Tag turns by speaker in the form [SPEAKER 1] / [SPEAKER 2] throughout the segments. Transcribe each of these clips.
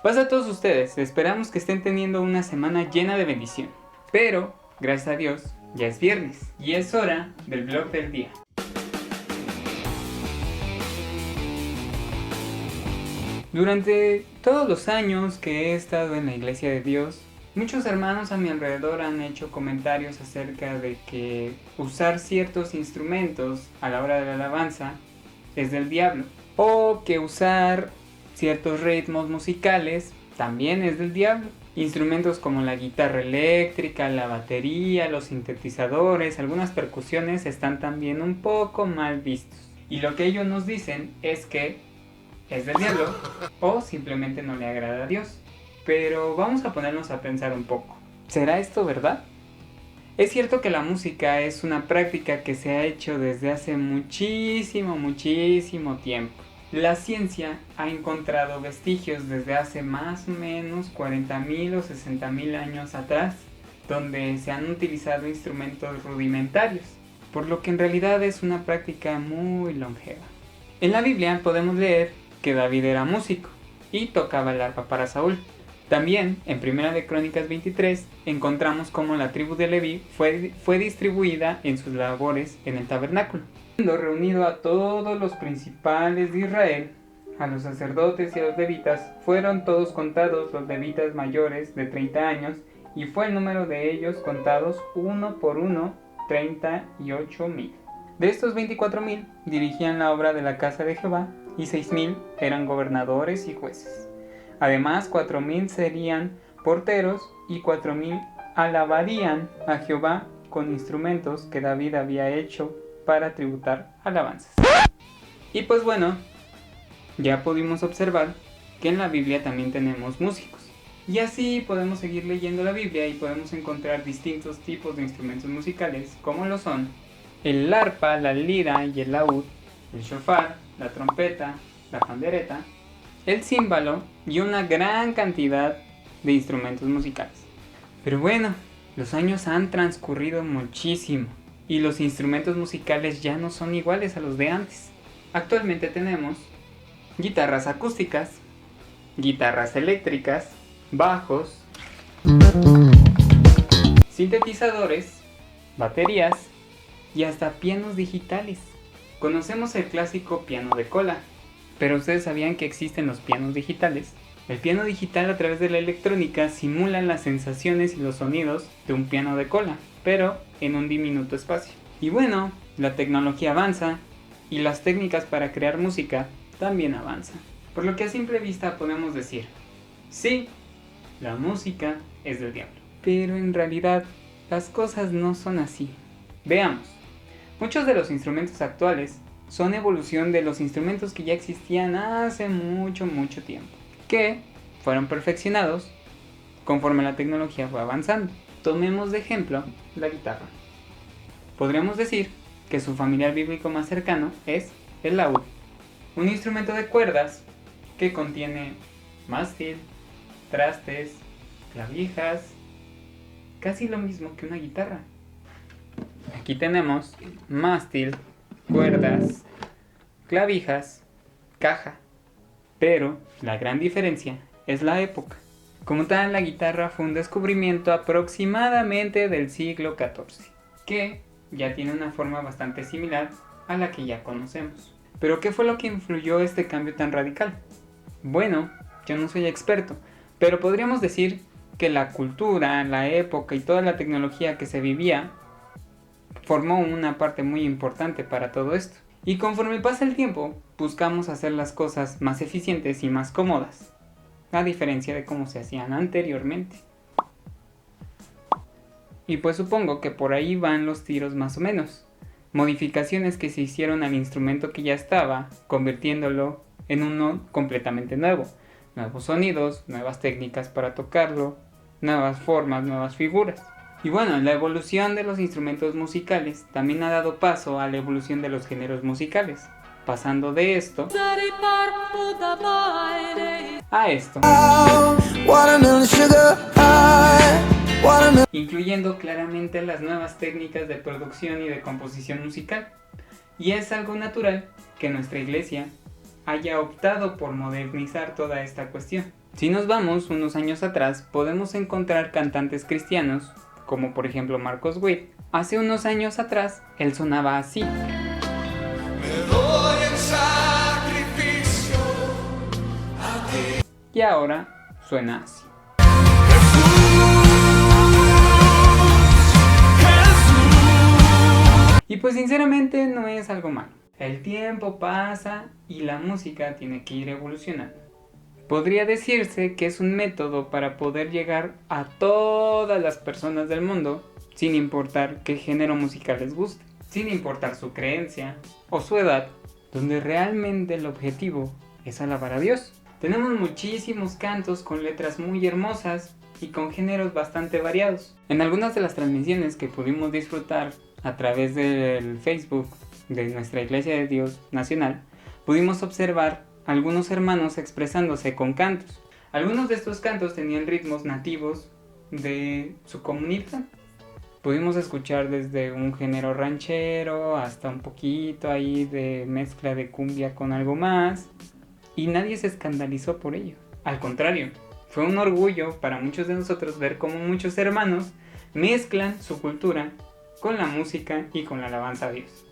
[SPEAKER 1] Pasa a todos ustedes, esperamos que estén teniendo una semana llena de bendición. Pero, gracias a Dios, ya es viernes y es hora del vlog del día. Durante todos los años que he estado en la Iglesia de Dios, muchos hermanos a mi alrededor han hecho comentarios acerca de que usar ciertos instrumentos a la hora de la alabanza es del diablo, o que usar ciertos ritmos musicales también es del diablo. Instrumentos como la guitarra eléctrica, la batería, los sintetizadores, algunas percusiones están también un poco mal vistos. Y lo que ellos nos dicen es que es del diablo o simplemente no le agrada a Dios. Pero vamos a ponernos a pensar un poco. ¿Será esto verdad? Es cierto que la música es una práctica que se ha hecho desde hace muchísimo tiempo. La ciencia ha encontrado vestigios desde hace más o menos 40.000 o 60.000 años atrás, donde se han utilizado instrumentos rudimentarios, por lo que en realidad es una práctica muy longeva. En la Biblia podemos leer que David era músico y tocaba el arpa para Saúl. También en 1 de Crónicas 23 encontramos cómo la tribu de Leví fue distribuida en sus labores en el tabernáculo. Habiendo reunido a todos los principales de Israel, a los sacerdotes y a los levitas, fueron todos contados los levitas mayores de 30 años, y fue el número de ellos contados uno por uno, 38.000. De estos 24.000 dirigían la obra de la casa de Jehová, y 6.000 eran gobernadores y jueces. Además, 4.000 serían porteros y 4.000 alabarían a Jehová con instrumentos que David había hecho para tributar alabanzas. Y pues bueno, ya pudimos observar que en la Biblia también tenemos músicos. Y así podemos seguir leyendo la Biblia y podemos encontrar distintos tipos de instrumentos musicales, como lo son el arpa, la lira y el laúd, el shofar, la trompeta, la pandereta, el címbalo y una gran cantidad de instrumentos musicales. Pero bueno, los años han transcurrido muchísimo y los instrumentos musicales ya no son iguales a los de antes. Actualmente tenemos guitarras acústicas, guitarras eléctricas, bajos, sintetizadores, baterías y hasta pianos digitales. Conocemos el clásico piano de cola, pero ¿ustedes sabían que existen los pianos digitales? El piano digital, a través de la electrónica, simula las sensaciones y los sonidos de un piano de cola, pero en un diminuto espacio. Y bueno, la tecnología avanza y las técnicas para crear música también avanzan. Por lo que a simple vista podemos decir, sí, la música es del diablo. Pero en realidad las cosas no son así. Veamos. Muchos de los instrumentos actuales son evolución de los instrumentos que ya existían hace mucho tiempo, que fueron perfeccionados conforme la tecnología fue avanzando. Tomemos de ejemplo la guitarra. Podríamos decir que su familiar bíblico más cercano es el laúd, un instrumento de cuerdas que contiene mástil, trastes, clavijas, casi lo mismo que una guitarra. Aquí tenemos mástil, cuerdas, clavijas, caja. Pero la gran diferencia es la época. Como tal, la guitarra fue un descubrimiento aproximadamente del siglo XIV, que ya tiene una forma bastante similar a la que ya conocemos. ¿Pero qué fue lo que influyó este cambio tan radical? Bueno, yo no soy experto, pero podríamos decir que la cultura, la época y toda la tecnología que se vivía formó una parte muy importante para todo esto. Y conforme pasa el tiempo, buscamos hacer las cosas más eficientes y más cómodas, a diferencia de cómo se hacían anteriormente. Y pues supongo que por ahí van los tiros más o menos. Modificaciones que se hicieron al instrumento que ya estaba, convirtiéndolo en uno completamente nuevo. Nuevos sonidos, nuevas técnicas para tocarlo, nuevas formas, nuevas figuras. Y bueno, la evolución de los instrumentos musicales también ha dado paso a la evolución de los géneros musicales, pasando de esto a esto, incluyendo claramente las nuevas técnicas de producción y de composición musical. Y es algo natural que nuestra iglesia haya optado por modernizar toda esta cuestión. Si nos vamos unos años atrás, podemos encontrar cantantes cristianos, como por ejemplo Marcos Witt. Hace unos años atrás, él sonaba así. Me doy en sacrificio a ti. Y ahora suena así. Y pues sinceramente no es algo malo. El tiempo pasa y la música tiene que ir evolucionando. Podría decirse que es un método para poder llegar a todas las personas del mundo, sin importar qué género musical les guste, sin importar su creencia o su edad, donde realmente el objetivo es alabar a Dios. Tenemos muchísimos cantos con letras muy hermosas y con géneros bastante variados. En algunas de las transmisiones que pudimos disfrutar a través del Facebook de nuestra Iglesia de Dios Nacional, pudimos observar algunos hermanos expresándose con cantos. Algunos de estos cantos tenían ritmos nativos de su comunidad. Pudimos escuchar desde un género ranchero hasta un poquito ahí de mezcla de cumbia con algo más, y nadie se escandalizó por ello. Al contrario, fue un orgullo para muchos de nosotros ver cómo muchos hermanos mezclan su cultura con la música y con la alabanza a Dios.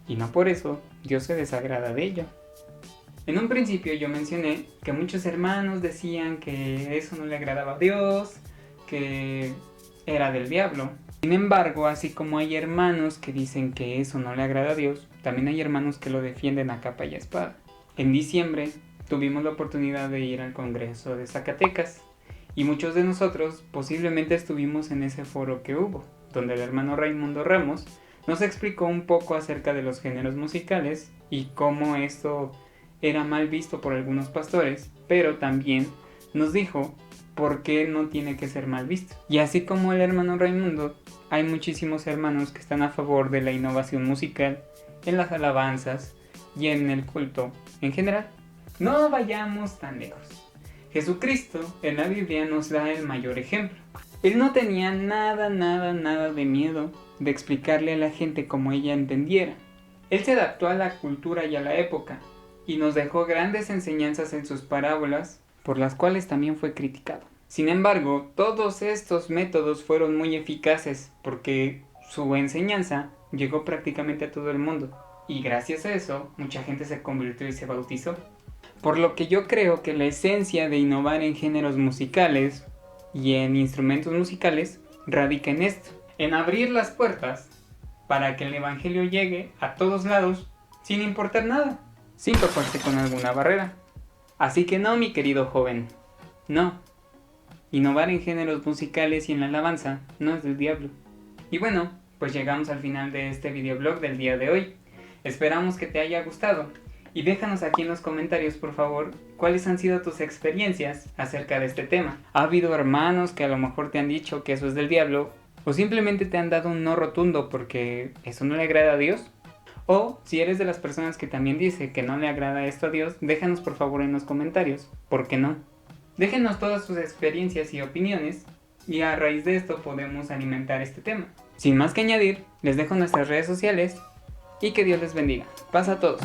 [SPEAKER 1] Y no por eso Dios se desagrada de ello. En un principio yo mencioné que muchos hermanos decían que eso no le agradaba a Dios, que era del diablo. Sin embargo, así como hay hermanos que dicen que eso no le agrada a Dios, también hay hermanos que lo defienden a capa y a espada. En diciembre tuvimos la oportunidad de ir al Congreso de Zacatecas y muchos de nosotros posiblemente estuvimos en ese foro que hubo, donde el hermano Raimundo Ramos nos explicó un poco acerca de los géneros musicales y cómo esto era mal visto por algunos pastores, pero también nos dijo por qué no tiene que ser mal visto. Y así como el hermano Raimundo, hay muchísimos hermanos que están a favor de la innovación musical en las alabanzas y en el culto en general. No vayamos tan lejos. Jesucristo en la Biblia nos da el mayor ejemplo. Él no tenía nada de miedo de explicarle a la gente como ella entendiera. Él se adaptó a la cultura y a la época, y nos dejó grandes enseñanzas en sus parábolas, por las cuales también fue criticado. Sin embargo, todos estos métodos fueron muy eficaces, porque su enseñanza llegó prácticamente a todo el mundo, y gracias a eso, mucha gente se convirtió y se bautizó. Por lo que yo creo que la esencia de innovar en géneros musicales y en instrumentos musicales radica en esto, en abrir las puertas para que el evangelio llegue a todos lados sin importar nada, sin toparse con alguna barrera. Así que no, mi querido joven, no. Innovar en géneros musicales y en la alabanza no es del diablo. Y bueno, pues llegamos al final de este videoblog del día de hoy. Esperamos que te haya gustado. Y déjanos aquí en los comentarios, por favor, cuáles han sido tus experiencias acerca de este tema. ¿Ha habido hermanos que a lo mejor te han dicho que eso es del diablo? ¿O simplemente te han dado un no rotundo porque eso no le agrada a Dios? O si eres de las personas que también dice que no le agrada esto a Dios, déjanos por favor en los comentarios, ¿por qué no? Déjenos todas sus experiencias y opiniones y a raíz de esto podemos alimentar este tema. Sin más que añadir, les dejo nuestras redes sociales y que Dios les bendiga. Paz a todos.